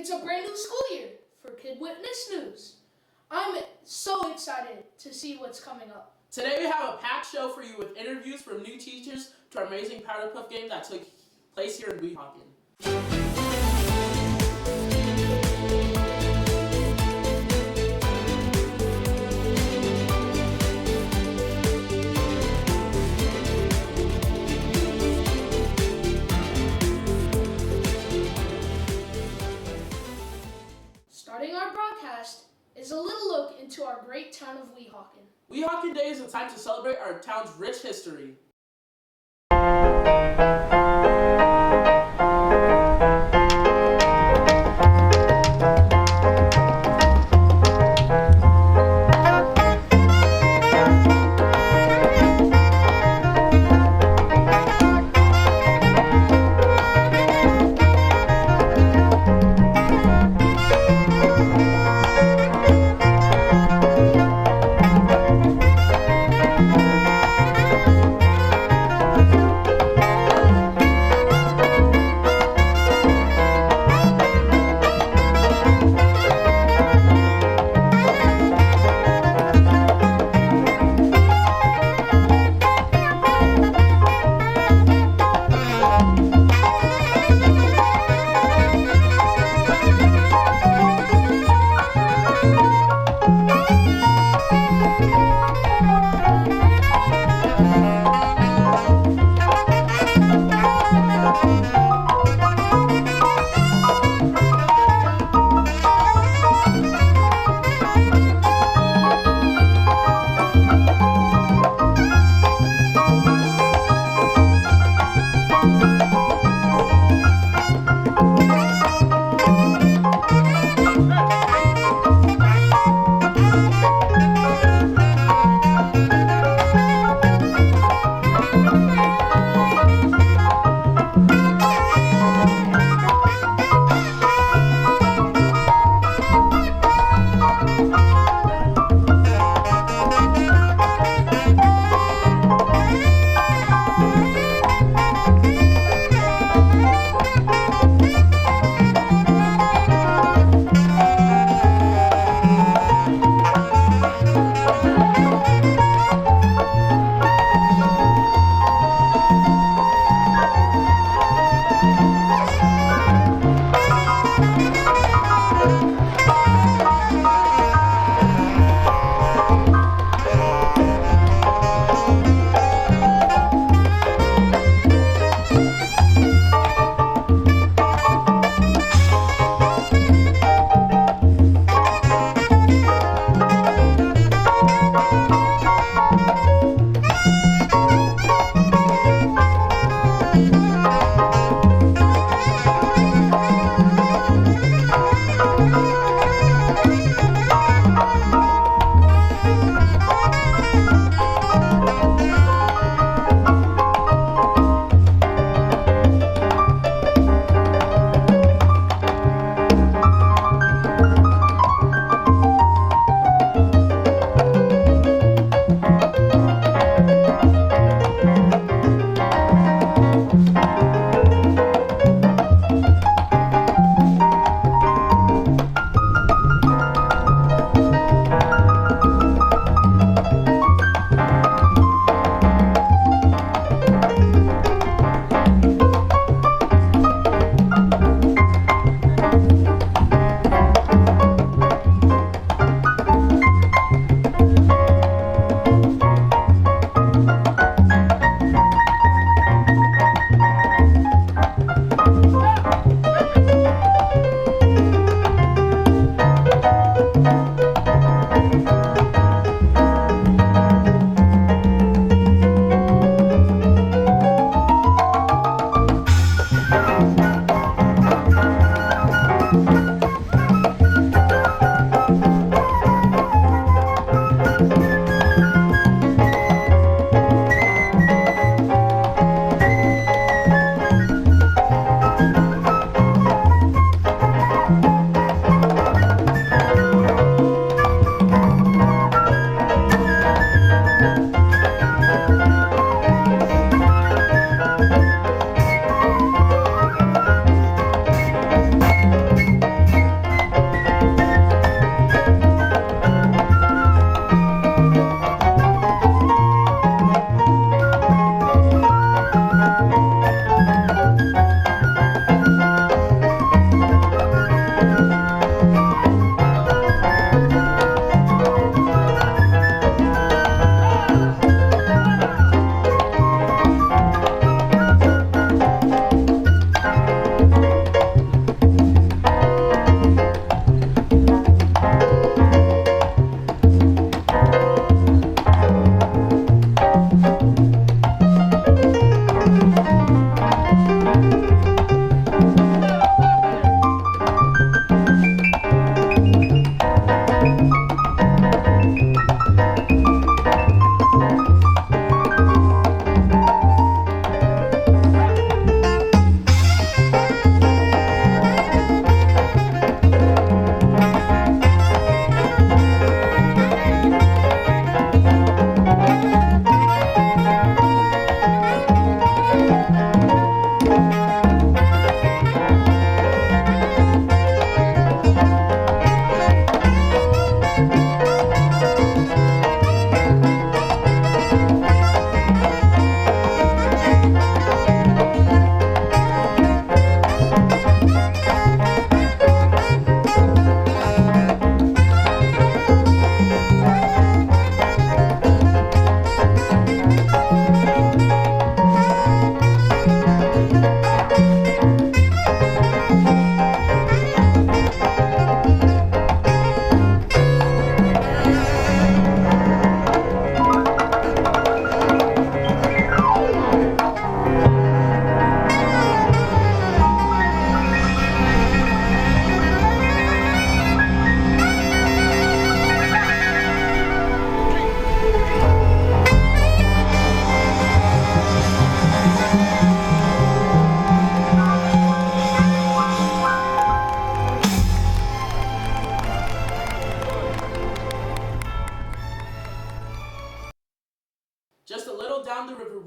It's a brand new school year for Kid Witness News. I'm so excited to see what's coming up. Today we have a packed show for you with interviews from new teachers to our amazing Powderpuff Game that took place here in Weehawken. Starting our broadcast is a little look into our great town of Weehawken. Weehawken Day is a time to celebrate our town's rich history.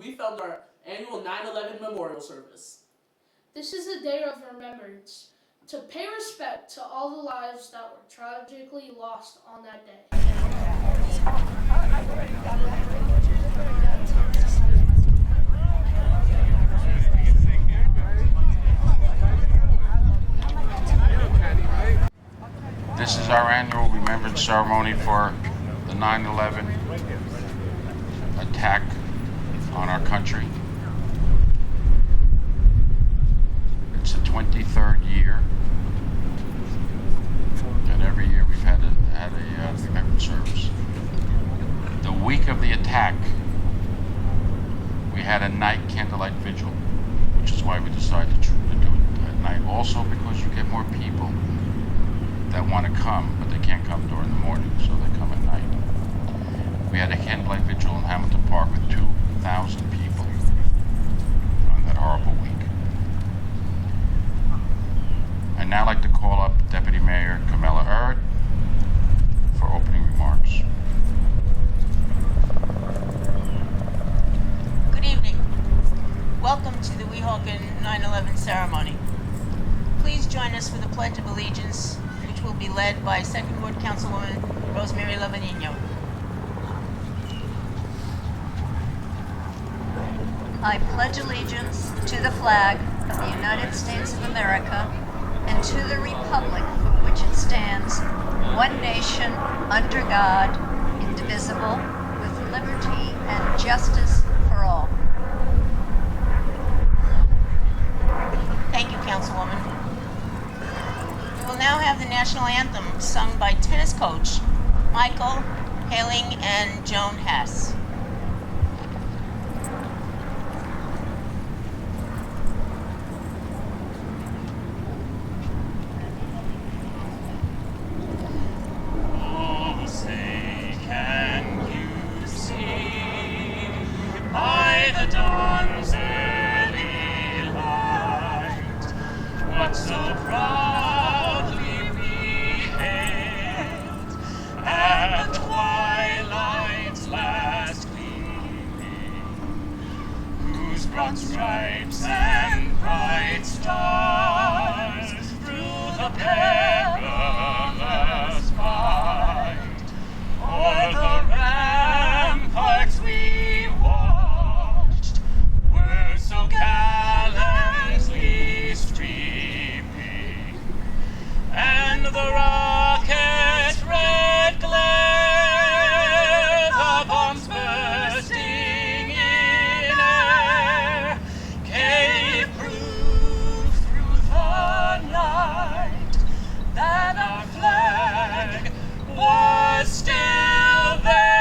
we filmed our annual 9/11 memorial service. This is a day of remembrance to pay respect to all the lives that were tragically lost on that day. This is our annual remembrance ceremony for the 9/11 attack on our country. It's the 23rd year, and every year we've had a remembrance service. The week of the attack, we had a night candlelight vigil, which is why we decided to do it at night. Also because you get more people that want to come, but they can't come during the morning, so they come at night. We had a candlelight vigil in Hamilton Park with 2,000 people on that horrible week. I'd now like to call up Deputy Mayor Camilla Erd for opening remarks. Good evening. Welcome to the Weehawken 9/11 ceremony. Please join us for the Pledge of Allegiance, which will be led by 2nd Ward Councilwoman Rosemary Lavanino. I pledge allegiance to the flag of the United States of America and to the republic for which it stands, one nation, under God, indivisible, with liberty and justice for all. Thank you, Councilwoman. We will now have the national anthem sung by tennis coach Michael Haling and Joan Hess. So proudly we hailed at the twilight's last gleaming, whose broad stripes and bright stars through the perilous fight o'er the ramparts we watched were so gallantly streaming, and the rocket's red glare, the bombs bursting in air, gave proof through the night that our flag was still there.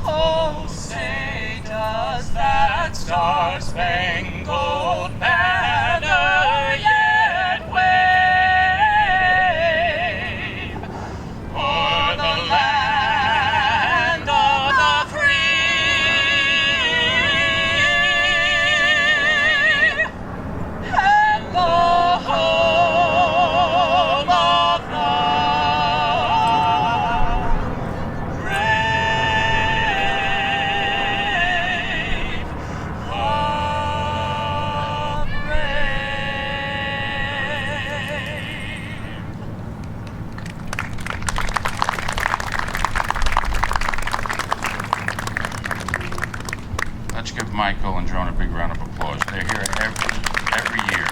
Oh, say does that star-spangled banner yet wave o'er the land of the free and the home of the brave, the Let's give Michael and Joan a big round of applause. They're here every year.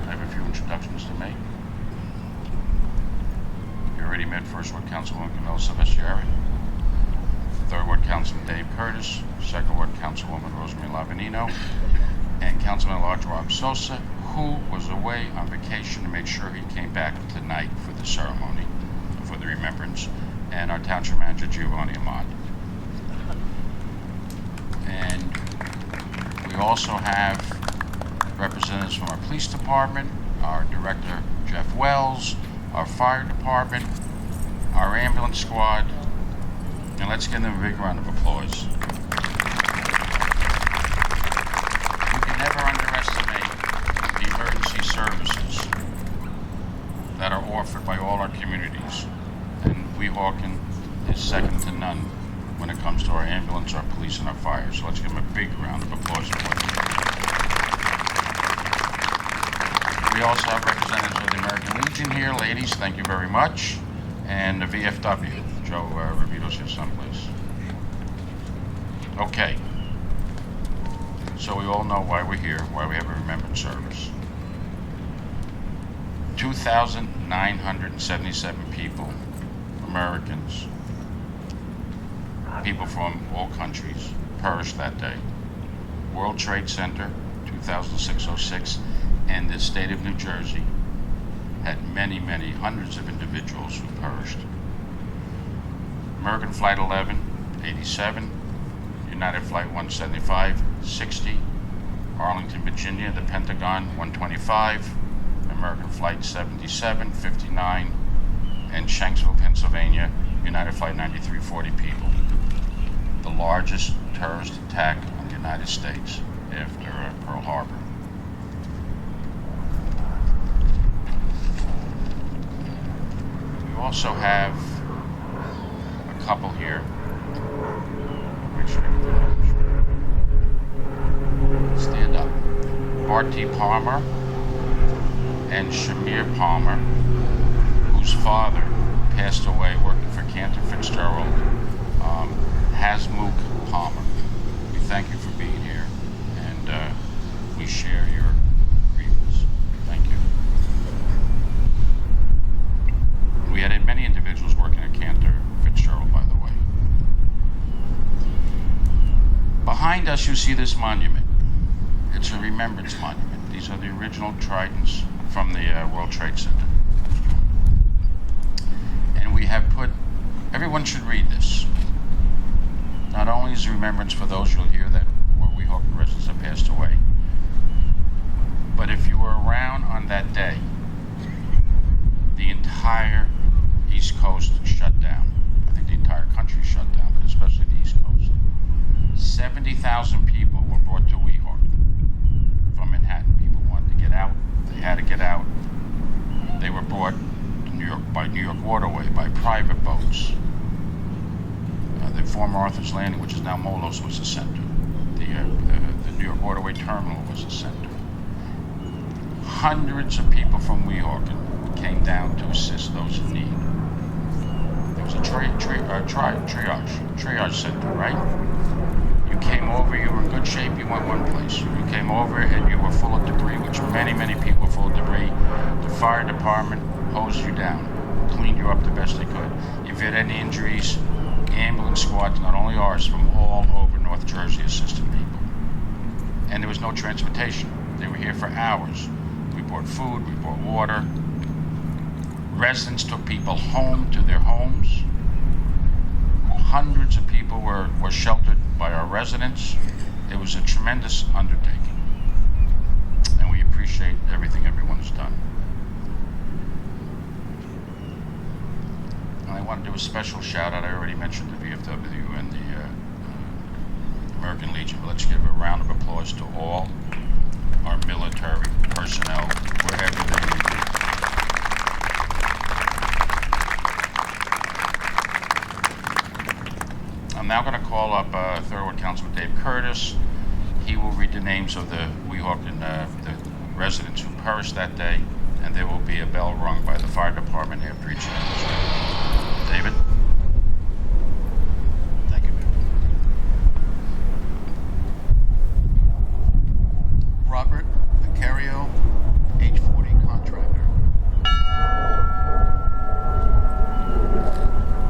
I have a few introductions to make. You already met First Ward Councilwoman Camilla Silvestri, Third Ward Councilman Dave Curtis, Second Ward Councilwoman Rosemary Lavanino, and Councilman Large Rob Sosa, who was away on vacation to make sure he came back tonight for the ceremony, for the remembrance, and our Township Manager Giovanni Ahmad. And we also have representatives from our police department, our director Jeff Wells, our fire department, our ambulance squad, and let's give them a big round of applause. You can never underestimate the emergency emergency services that are offered by all our communities. And Weehawken is second to none when it comes to our ambulance, our police, and our fire. So let's give them a big round of applause for what they do. We also have representatives of the American Legion here. Ladies, thank you very much. And the VFW. Joe Revito's here someplace. Okay. So we all know why we're here, why we have a remembrance service. 2,977 people, Americans, people from all countries, perished that day. World Trade Center, 2006-06, and the state of New Jersey had many, many hundreds of individuals who perished. American Flight 11, 87, United Flight 175, 60, Arlington, Virginia, the Pentagon, 125, American Flight 77, 59, and Shanksville, Pennsylvania, United Flight 93, 40 people. The largest terrorist attack on the United States after Pearl Harbor. We also have a couple here. Make sure I get their names. Stand up. Bart T. Palmer and Shamir Palmer, whose father passed away working for Cantor Fitzgerald, Hasmukh Palmer. We thank you for being here, and we share your grievance. Thank you. We had many individuals working at Cantor Fitzgerald, by the way. Behind us, you see this monument. It's a remembrance monument. These are the original tridents from the World Trade Center. And we have put, everyone should read this. Not only is a remembrance for those you'll hear that were Weehawken residents that passed away, but if you were around on that day, the entire East Coast shut down. I think the entire country shut down, but especially the East Coast. 70,000 people were brought to Weehawken from Manhattan. People wanted to get out. They had to get out. They were brought to New York by New York Waterway, by private boats. The former Arthur's Landing, which is now Molos, was the center. The New York Waterway Terminal was the center. Hundreds of people from Weehawken came down to assist those in need. There was a triage center, right? You came over, you were in good shape, you went one place. You came over and you were full of debris, which many, many people were full of debris. The fire department hosed you down, cleaned you up the best they could. If you had any injuries, ambulance squads, not only ours, from all over North Jersey assisted people. And there was no transportation. They were here for hours. We brought food, we brought water. Residents took people home to their homes. Hundreds of people were sheltered by our residents. It was a tremendous undertaking. And we appreciate everything everyone has done. And I want to do a special shout out. I already mentioned the VFW and the American Legion, but let's give a round of applause to all our military personnel, wherever they may be. I'm now going to call up Third Ward Councilman Dave Curtis. He will read the names of the Weehawken the residents who perished that day, and there will be a bell rung by the fire department after each name is read. David? Thank you. Robert Vicario, age 40, contractor.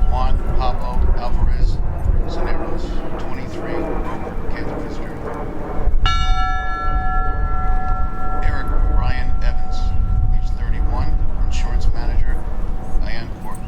Juan Pablo Alvarez Zaneros, 23, Cantor Fitzgerald. Eric Brian Evans, age 31, insurance manager, Diane Court.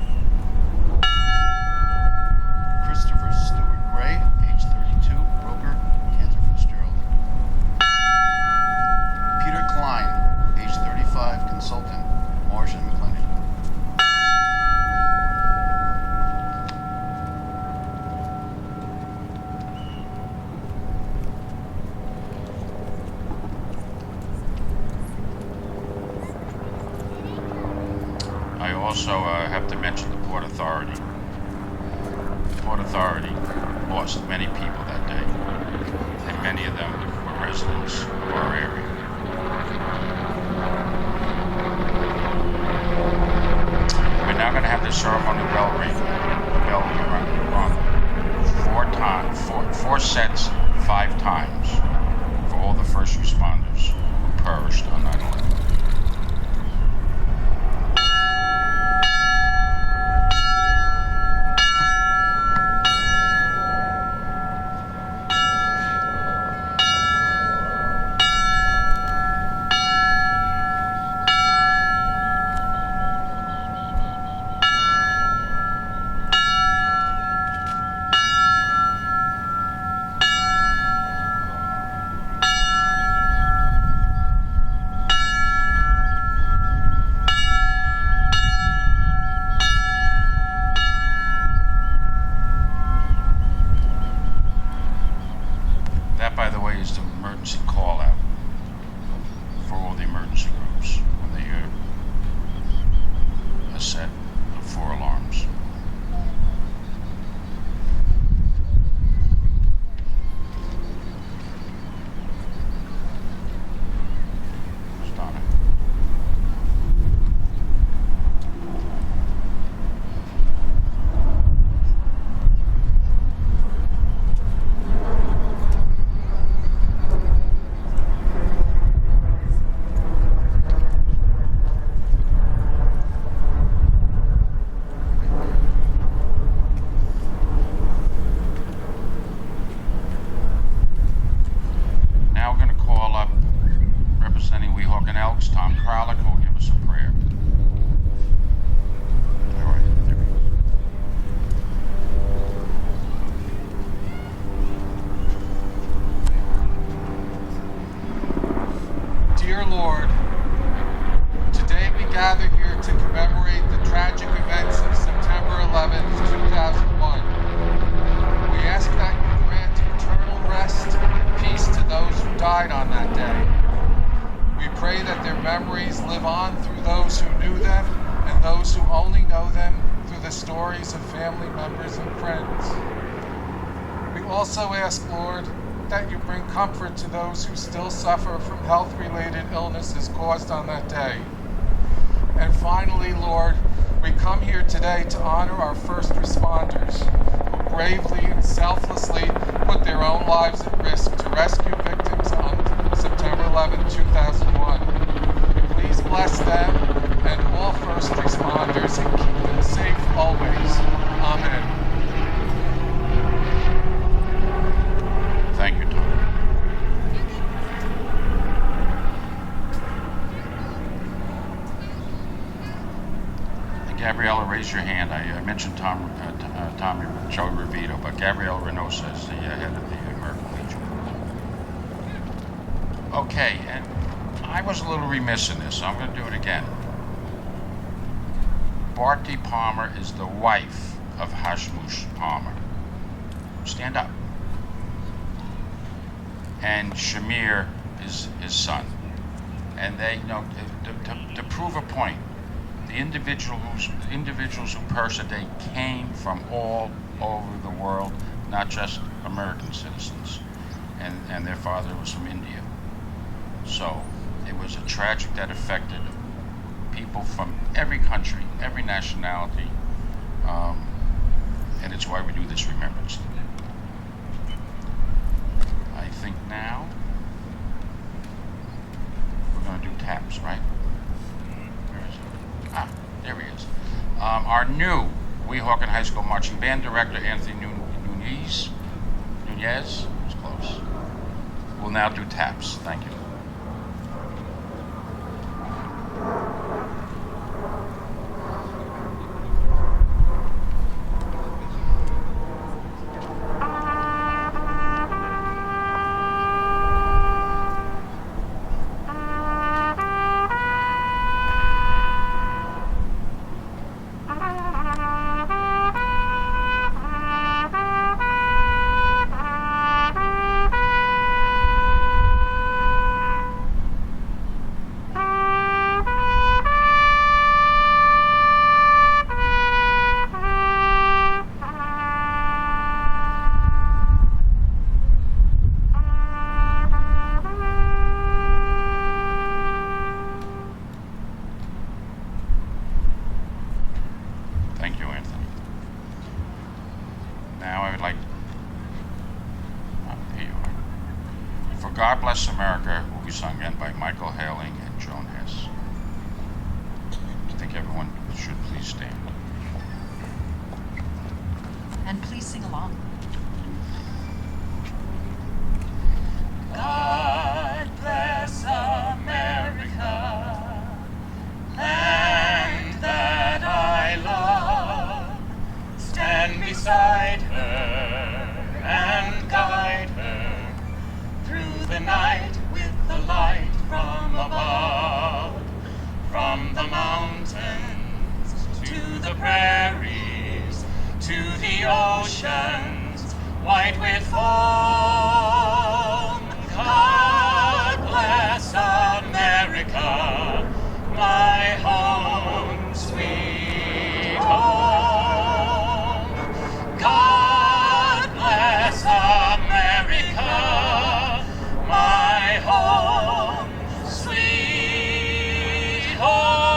Port Authority lost many people that day, and many of them were residents of our area. We're now going to have the ceremonial bell ring. Bell will be rung 4 sets, 5 times for all the first responders who perished on 9/11. That, by the way, is the emergency call out for all the emergency groups when they hear a set of 4 alarms. Stop it. Now we're going to call up representing Weehawken Elks, Tom Kralik, who will give us a prayer. All right, there we go. Dear Lord, today we gather here to commemorate the tragic events of September 11th, 2001. We ask that you grant eternal rest and peace to those who died on that day. We pray that their memories live on through those who knew them and those who only know them through the stories of family members and friends. We also ask, Lord, that you bring comfort to those who still suffer from health-related illnesses caused on that day. And finally, Lord, we come here today to honor our first responders who bravely and selflessly put their own lives at risk to rescue victims on September 11, 2001. Please bless them and all first responders and keep them safe always. Amen. Thank you, Tom. Gabriella, raise your hand. I mentioned Tommy Joe Revito, but Gabriella Reynosa is the head of the American Legion. Okay, and I was a little remiss in this, so I'm going to do it again. Barty Palmer is the wife of Hashmush Palmer. Stand up. And Shamir is his son. And they, to prove a point, the individuals who perished that day came from all over the world, not just American citizens. And their father was from India. So it was a tragic that affected people from every country, every nationality, and it's why we do this remembrance. I think now we're going to do taps, right? Where is he? Ah, there he is. Our new Weehawken High School Marching Band Director, Anthony Nunez, was close. We'll now do taps. Thank you. I'd like. Here you are. For God Bless America will be sung again by Michael Haling and Joan Hess. I think everyone should please stand. And please sing along. God bless America, land that I love. Stand beside her and guide her through the night with the light from above. From the mountains to the prairies to the oceans white with foam. God bless America, my home, sweet home. God bless America, my home, sweet home.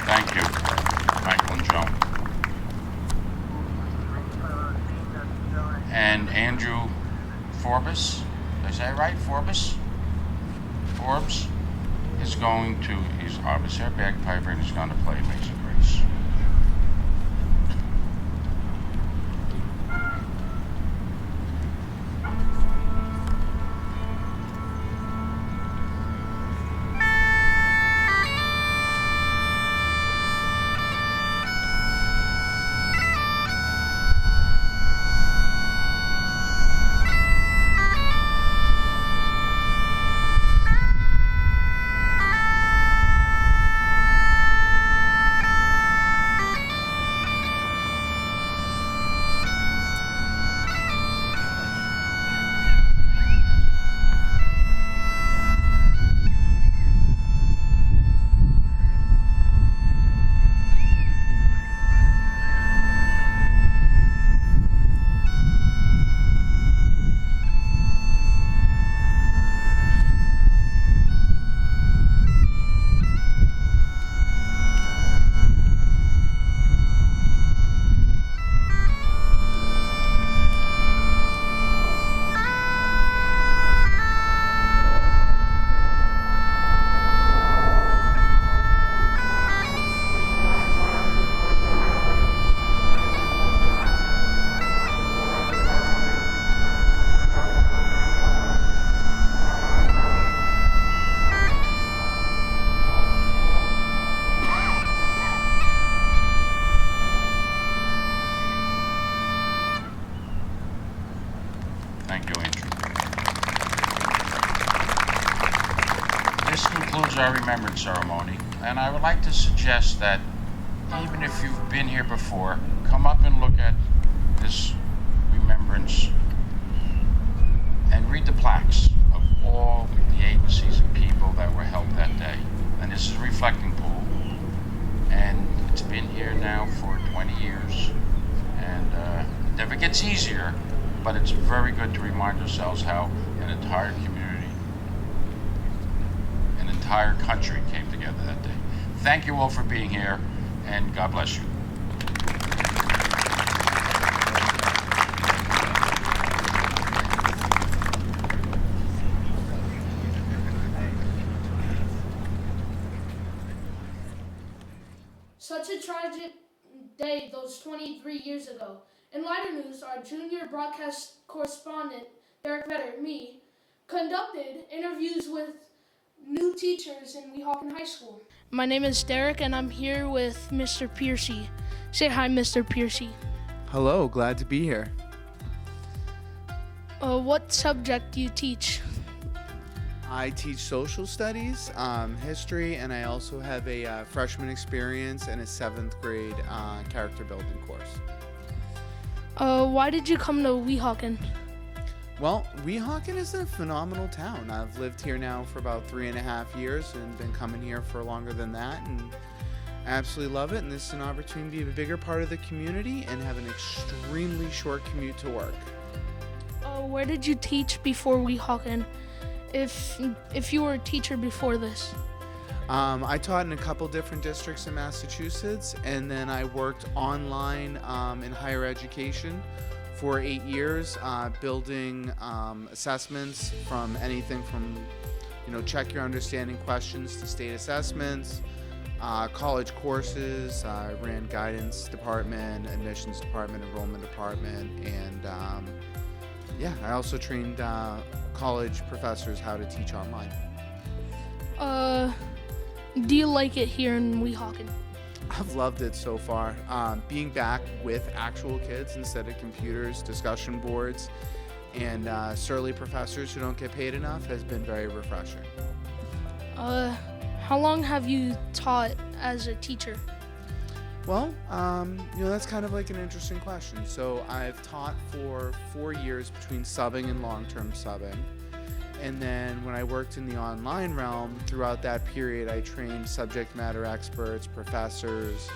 Thank you, Michael and Joan. And Andrew Forbes, did I say it right? Forbes is going to, he's obviously a bagpiper and he's going to play Amazing Grace. Thank you, Andrew. This concludes our remembrance ceremony, and I would like to suggest that even if you've been here before, come up and look at this remembrance and read the plaques of all the agencies and people that were helped that day. And this is a reflecting pool, and it's been here now for 20 years, and it never gets easier, but it's very good to remind ourselves how an entire community, an entire country came together that day. Thank you all for being here, and God bless you. Such a tragic day those 23 years ago. In lighter news, our junior broadcast correspondent, Derek Vedder, me, conducted interviews with new teachers in Weehawken High School. My name is Derek, and I'm here with Mr. Piercy. Say hi, Mr. Piercy. Hello, glad to be here. What subject do you teach? I teach social studies, history, and I also have a freshman experience and a 7th grade character building course. Why did you come to Weehawken? Well, Weehawken is a phenomenal town. I've lived here now for about 3.5 years and been coming here for longer than that, and I absolutely love it. And this is an opportunity to be a bigger part of the community and have an extremely short commute to work. Where did you teach before Weehawken? If you were a teacher before this? I taught in a couple different districts in Massachusetts, and then I worked online in higher education for 8 years, building assessments from anything from, check your understanding questions to state assessments, college courses. I ran guidance department, admissions department, enrollment department, and I also trained college professors how to teach online. Do you like it here in Weehawken? I've loved it so far. Being back with actual kids instead of computers, discussion boards, and surly professors who don't get paid enough has been very refreshing. How long have you taught as a teacher? Well, that's kind of like an interesting question. So I've taught for 4 years between subbing and long-term subbing. And then when I worked in the online realm, throughout that period, I trained subject matter experts, professors,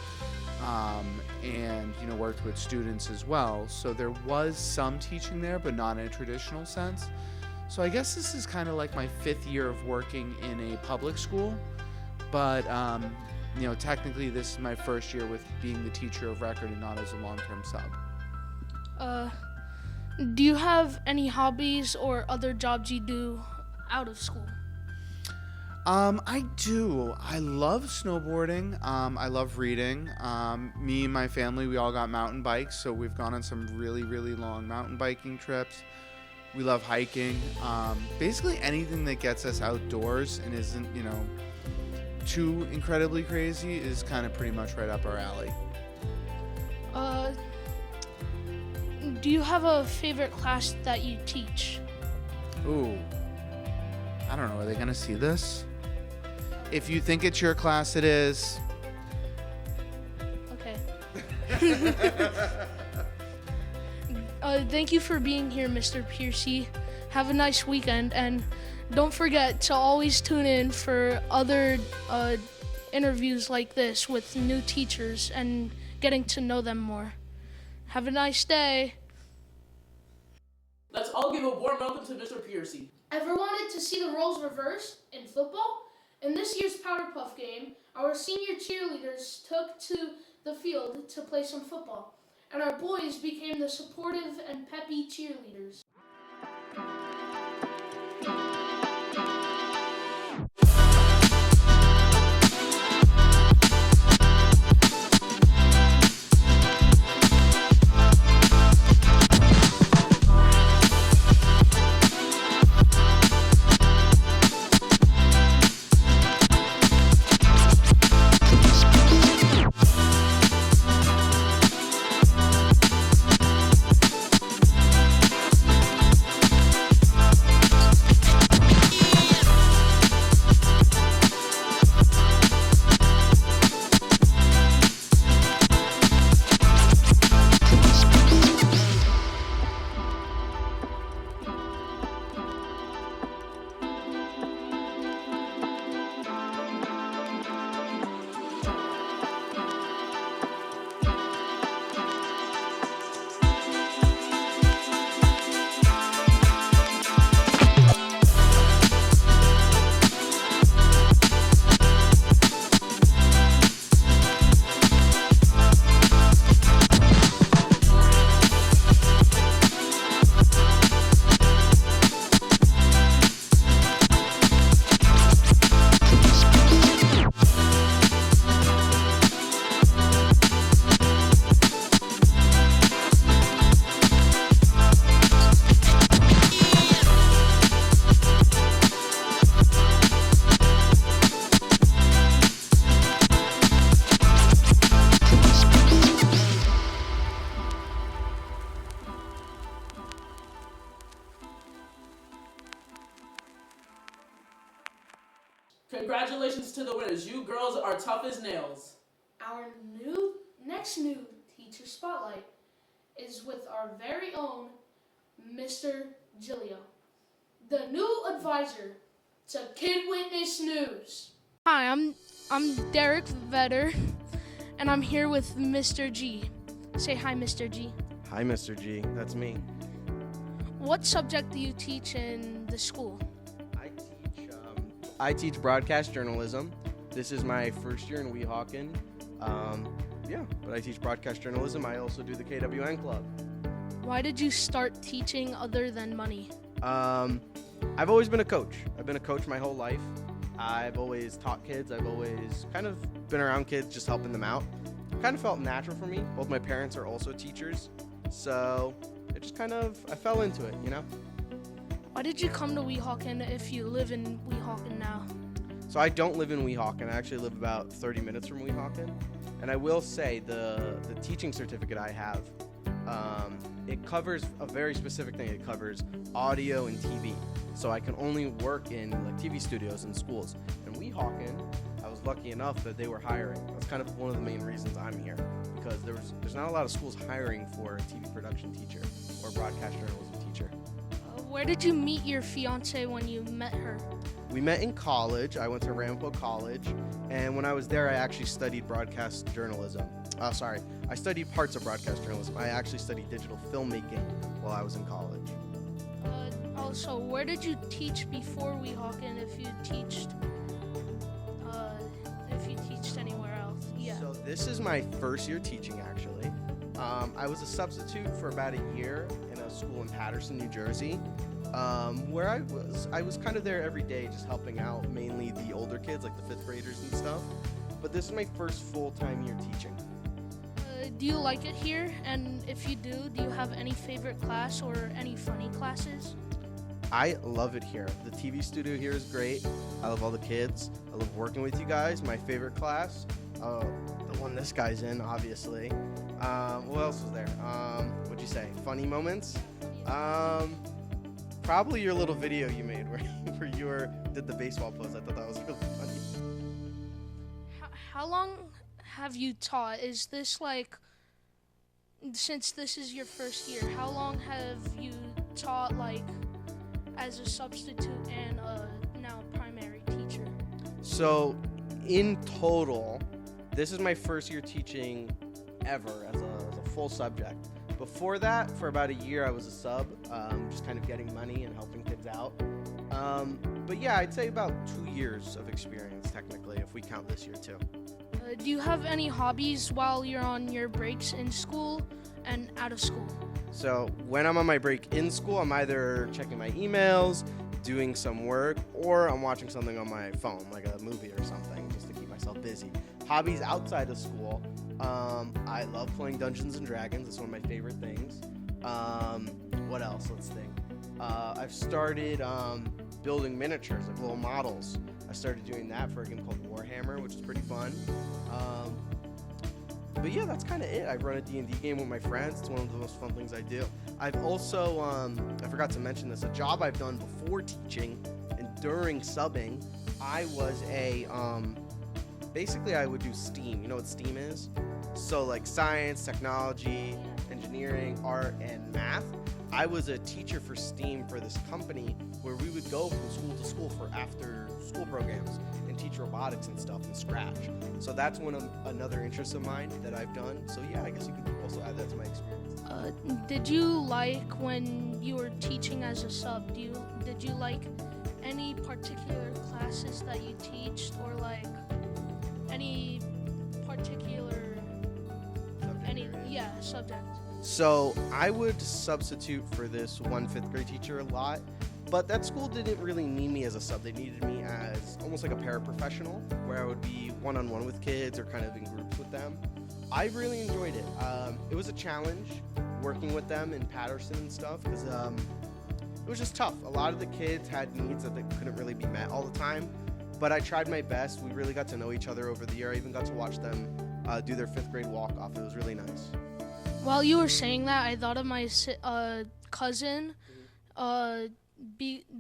and worked with students as well. So there was some teaching there, but not in a traditional sense. So I guess this is kind of like my 5th year of working in a public school. But technically this is my first year with being the teacher of record and not as a long-term sub. Do you have any hobbies or other jobs you do out of school? I do. I love snowboarding. I love reading. Me and my family, we all got mountain bikes, so we've gone on some really, really long mountain biking trips. We love hiking. Basically anything that gets us outdoors and isn't, too incredibly crazy is kind of pretty much right up our alley. Do you have a favorite class that you teach? Ooh. I don't know. Are they going to see this? If you think it's your class, it is. Okay. Thank you for being here, Mr. Piercy. Have a nice weekend, and don't forget to always tune in for other interviews like this with new teachers and getting to know them more. Have a nice day. Let's all give a warm welcome to Mr. Piercy. Ever wanted to see the roles reversed in football? In this year's Powderpuff Game, our senior cheerleaders took to the field to play some football, and our boys became the supportive and peppy cheerleaders. Congratulations to the winners. You girls are tough as nails. Our next new teacher spotlight is with our very own Mr. Gilio, the new advisor to Kid Witness News. Hi, I'm Derek Vetter, and I'm here with Mr. G. Say hi, Mr. G. Hi, Mr. G. That's me. What subject do you teach in the school? I teach broadcast journalism, This is my first year in Weehawken. Yeah, but I teach broadcast journalism. I also do the KWN Club. Why did you start teaching other than money? I've always been a coach. I've been a coach my whole life. I've always taught kids. I've always kind of been around kids, just helping them out. Kind of felt natural for me. Both my parents are also teachers, so it just kind of, I fell into it, you know? Why did you come to Weehawken if you live in Weehawken now? So I don't live in Weehawken. I actually live about 30 minutes from Weehawken. And I will say the teaching certificate I have, it covers a very specific thing. It covers audio and TV. So I can only work in like TV studios and schools. And Weehawken, I was lucky enough that they were hiring. That's kind of one of the main reasons I'm here, because there's not a lot of schools hiring for a TV production teacher or broadcast journalism teacher. Where did you meet your fiance when you met her? We met in college. I went to Rampo College, and when I was there, I actually studied broadcast journalism. I studied parts of broadcast journalism. I actually studied digital filmmaking while I was in college. Also, where did you teach before Weehawken? If you teached anywhere else? Yeah. So this is my first year teaching, actually. I was a substitute for about a year in a school in Paterson, New Jersey, where I was kind of there every day, just helping out mainly the older kids, like the 5th graders and stuff. But this is my first full-time year teaching. Do you like it here? And if you do you have any favorite class or any funny classes? I love it here. The TV studio here is great. I love all the kids. I love working with you guys. My favorite class, the one this guy's in, obviously. What else was there? What'd you say? Funny moments? Probably your little video you made where you did the baseball pose. I thought that was really funny. How long have you taught? Is this like, since this is your first year, how long have you taught like as a substitute and now primary teacher? So in total, this is my first year teaching ever as a full subject. Before that, for about a year, I was a sub, just kind of getting money and helping kids out. But yeah, I'd say about 2 years of experience, technically, if we count this year too. Do you have any hobbies while you're on your breaks in school and out of school? So when I'm on my break in school, I'm either checking my emails, doing some work, or I'm watching something on my phone, like a movie or something, just to keep myself busy. Hobbies outside of school, I love playing Dungeons and Dragons. It's one of my favorite things. What else? Let's think. I've started building miniatures, like little models. I started doing that for a game called Warhammer, which is pretty fun. But yeah, that's kind of it. I run a D&D game with my friends. It's one of the most fun things I do. I've also, I forgot to mention this, a job I've done before teaching and during subbing, I was basically I would do STEAM. You know what STEAM is? So like science, technology, engineering, art, and math. I was a teacher for STEAM for this company where we would go from school to school for after school programs and teach robotics and stuff in Scratch. So that's another interest of mine that I've done. So yeah, I guess you could also add that to my experience. Did you like when you were teaching as a sub? Did you like any particular classes that you teached, or like any particular subject? So I would substitute for this one 5th grade teacher a lot, but that school didn't really need me as a sub. They needed me as almost like a paraprofessional, where I would be one-on-one with kids or kind of in groups with them. I really enjoyed it. It was a challenge working with them in Paterson and stuff, because it was just tough. A lot of the kids had needs that they couldn't really be met all the time, but I tried my best. We really got to know each other over the year. I even got to watch them do their 5th grade walk-off. It was really nice. While you were saying that, I thought of my cousin,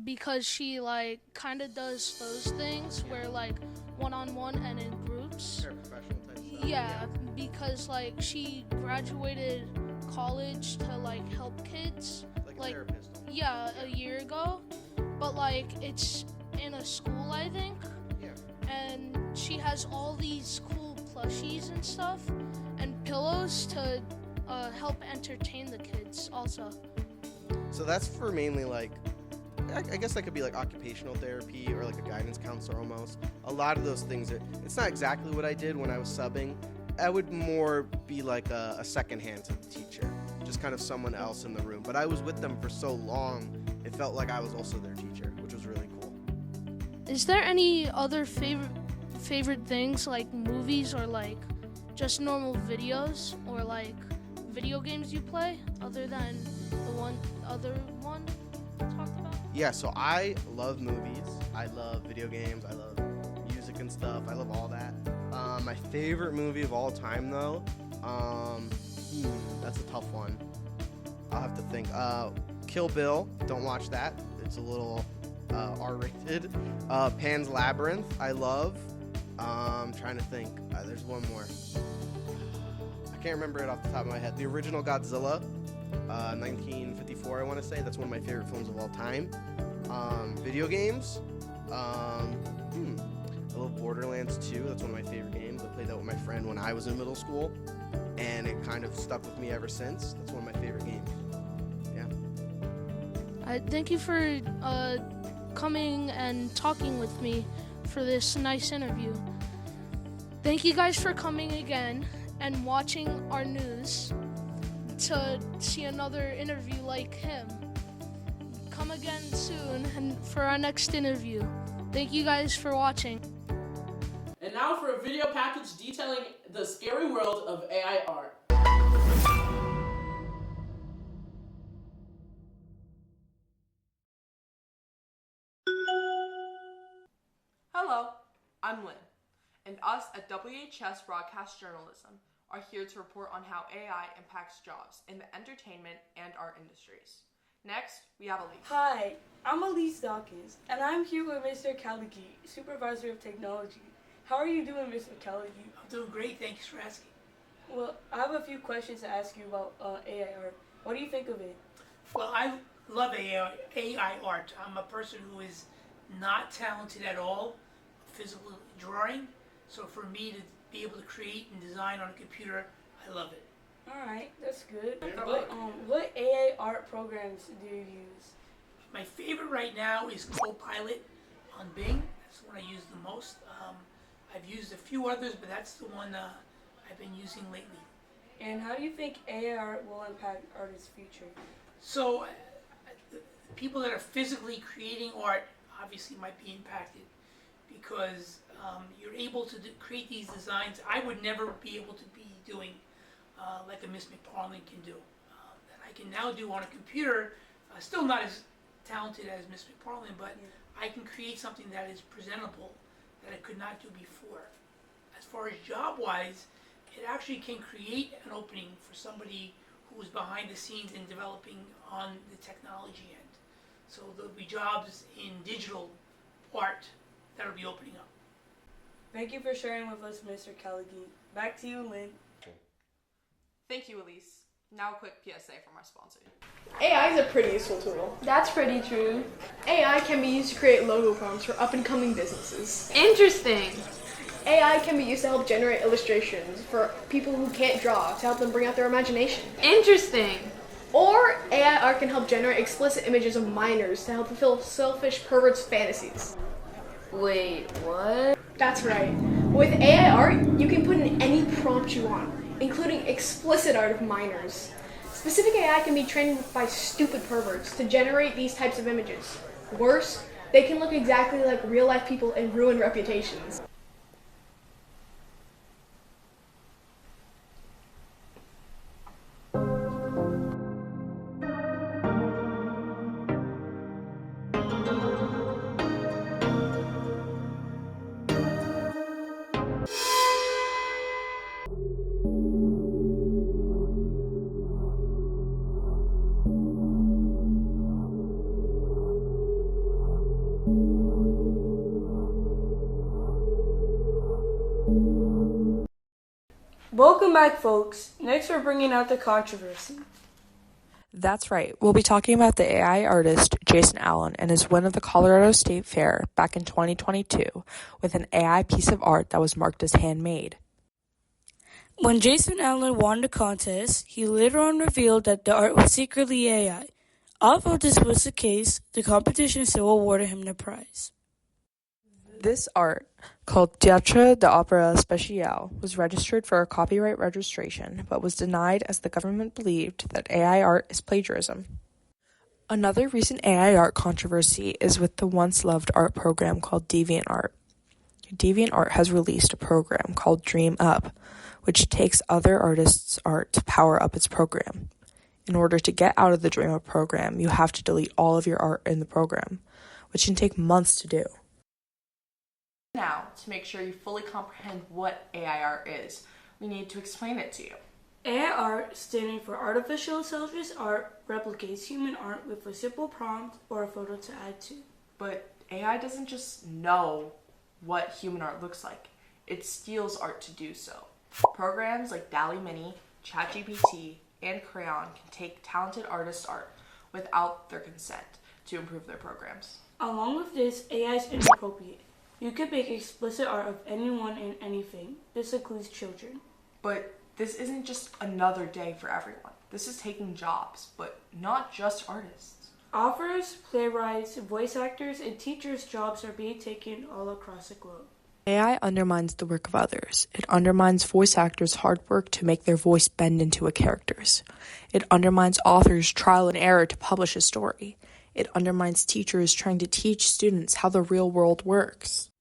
because she like kind of does those things where like one-on-one and in groups. Paraprofessional type stuff. Yeah, because like she graduated college to like help kids. Like a therapist. Yeah, a year ago, but like it's in a school, I think. Yeah. And she has all these cool plushies and stuff and pillows to help entertain the kids also. So that's for mainly like I guess that could be like occupational therapy or like a guidance counselor almost. A lot of those things, it's not exactly what I did when I was subbing. I would more be like a second hand to the teacher, just kind of someone else in the room. But I was with them for so long, it felt like I was also their teacher, which was really cool. Is there any other favorite things like movies or like just normal videos or like video games you play other than the other one talked about? Yeah, so I love movies. I love video games. I love music and stuff. I love all that. My favorite movie of all time, though, that's a tough one. I'll have to think. Kill Bill. Don't watch that. It's a little R-rated. Pan's Labyrinth. I love. I'm trying to think. There's one more. I can't remember it off the top of my head. The original Godzilla, 1954, I want to say. That's one of my favorite films of all time. Video games. I love Borderlands 2. That's one of my favorite games. I played that with my friend when I was in middle school, and it kind of stuck with me ever since. That's one of my favorite games. Yeah. Thank you for coming and talking with me for this nice interview. Thank you guys for coming again and watching our news to see another interview like him. Come again soon and for our next interview. Thank you guys for watching. And now for a video package detailing the scary world of AI art. Hello, I'm Lynn, and us at WHS Broadcast Journalism are here to report on how AI impacts jobs in the entertainment and art industries. Next, we have Elise. Hi, I'm Elise Dawkins, and I'm here with Mr. Kalagi, Supervisor of Technology. How are you doing, Mr. Kalagi? I'm doing great, thanks for asking. Well, I have a few questions to ask you about AI art. What do you think of it? Well, I love AI art. I'm a person who is not talented at all physical drawing, so for me to be able to create and design on a computer, I love it. Alright, that's good. What AI art programs do you use? My favorite right now is Copilot on Bing. That's the one I use the most. I've used a few others, but that's the one I've been using lately. And how do you think AI art will impact artists' future? So, the people that are physically creating art obviously might be impacted because you're able to create these designs I would never be able to be doing like a Miss McParlin can do. That I can now do on a computer, still not as talented as Miss McParlin, but I can create something that is presentable that I could not do before. As far as job-wise, it actually can create an opening for somebody who is behind the scenes in developing on the technology end. So there'll be jobs in digital art that'll be opening up. Thank you for sharing with us, Mr. Kalagi. Back to you, Lynn. Thank you, Elise. Now a quick PSA from our sponsor. AI is a pretty useful tool. That's pretty true. AI can be used to create logo prompts for up-and-coming businesses. Interesting. AI can be used to help generate illustrations for people who can't draw, to help them bring out their imagination. Interesting. Or AI art can help generate explicit images of minors to help fulfill selfish perverts' fantasies. Wait, what? That's right. With AI art, you can put in any prompt you want, including explicit art of minors. Specific AI can be trained by stupid perverts to generate these types of images. Worse, they can look exactly like real-life people and ruin reputations. Welcome back, folks. Next, we're bringing out the controversy. That's right. We'll be talking about the AI artist Jason Allen and his win of the Colorado State Fair back in 2022 with an AI piece of art that was marked as handmade. When Jason Allen won the contest, he later on revealed that the art was secretly AI. Although this was the case, the competition still awarded him the prize. This art, called Théâtre d'Opéra Spécial, was registered for a copyright registration, but was denied as the government believed that AI art is plagiarism. Another recent AI art controversy is with the once-loved art program called DeviantArt. DeviantArt has released a program called Dream Up, which takes other artists' art to power up its program. In order to get out of the Dream Up program, you have to delete all of your art in the program, which can take months to do. Now, to make sure you fully comprehend what AI art is, we need to explain it to you. AI art, standing for Artificial Intelligence Art, replicates human art with a simple prompt or a photo to add to. But AI doesn't just know what human art looks like. It steals art to do so. Programs like DALL-E Mini, ChatGPT, and Crayon can take talented artists' art without their consent to improve their programs. Along with this, AI is inappropriate. You can make explicit art of anyone and anything. This includes children. But this isn't just another day for everyone. This is taking jobs, but not just artists. Authors, playwrights, voice actors, and teachers' jobs are being taken all across the globe. AI undermines the work of others. It undermines voice actors' hard work to make their voice bend into a character's. It undermines authors' trial and error to publish a story. It undermines teachers trying to teach students how the real world works.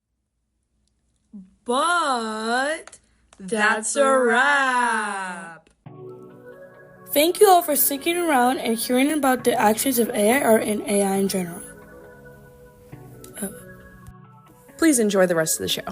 But that's a wrap. Thank you all for sticking around and hearing about the actions of AI art and AI in general. Please enjoy the rest of the show.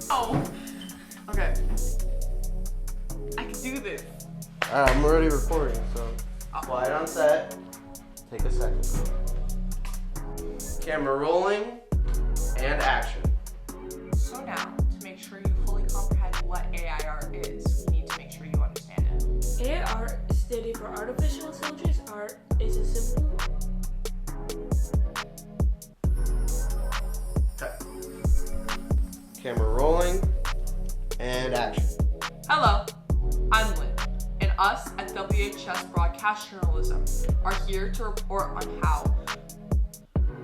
Oh, okay. I can do this. Alright, I'm already recording, so quiet on set. Take a second. Camera rolling and action. So now, to make sure you fully comprehend what AI art is, we need to make sure you understand it. AI art, standing for Artificial Intelligence Art, is a simple. Camera rolling and action. Hello, I'm Lynn, and us at WHS Broadcast Journalism are here to report on how.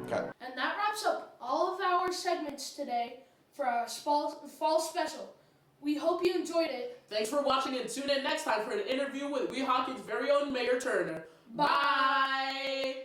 Okay. And that wraps up all of our segments today for our fall special. We hope you enjoyed it. Thanks for watching and tune in next time for an interview with Weehawken's very own Mayor Turner. Bye!